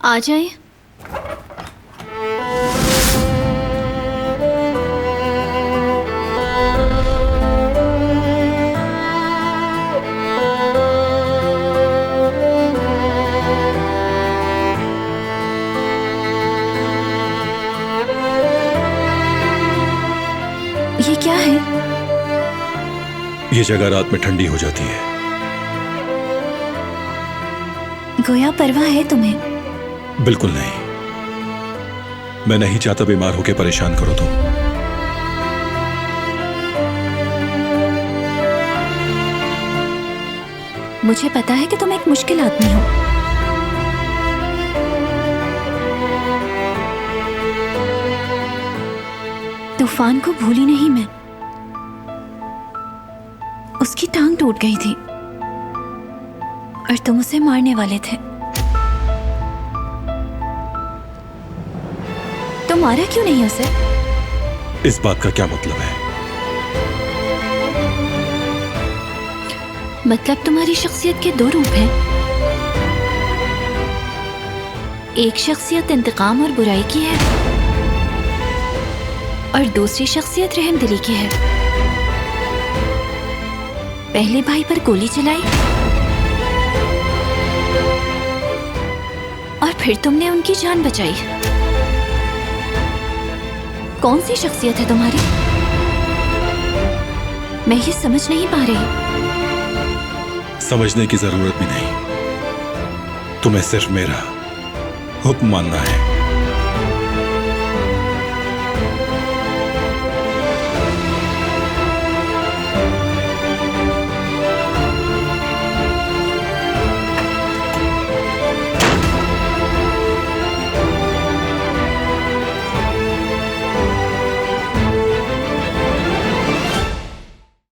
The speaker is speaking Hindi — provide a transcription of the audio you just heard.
आ जाए। ये क्या है? ये जगह रात में ठंडी हो जाती है। गोया परवाह है तुम्हें? बिल्कुल नहीं। मैं नहीं चाहता बीमार होकर परेशान करो तुम। मुझे पता है कि तुम एक मुश्किल आदमी हो। तूफान को भूली नहीं मैं। उसकी टांग टूट गई थी और तुम उसे मारने वाले थे। तो मारा क्यों नहीं उसे? इस बात का क्या मतलब है? मतलब तुम्हारी शख्सियत के दो रूप हैं। एक शख्सियत इंतकाम और बुराई की है और दूसरी शख्सियत रहमदिली की है। पहले भाई पर गोली चलाई और फिर तुमने उनकी जान बचाई। कौन सी शख्सियत है तुम्हारी? मैं ये समझ नहीं पा रही। समझने की जरूरत भी नहीं। तुम्हें सिर्फ मेरा हुक्म मानना है।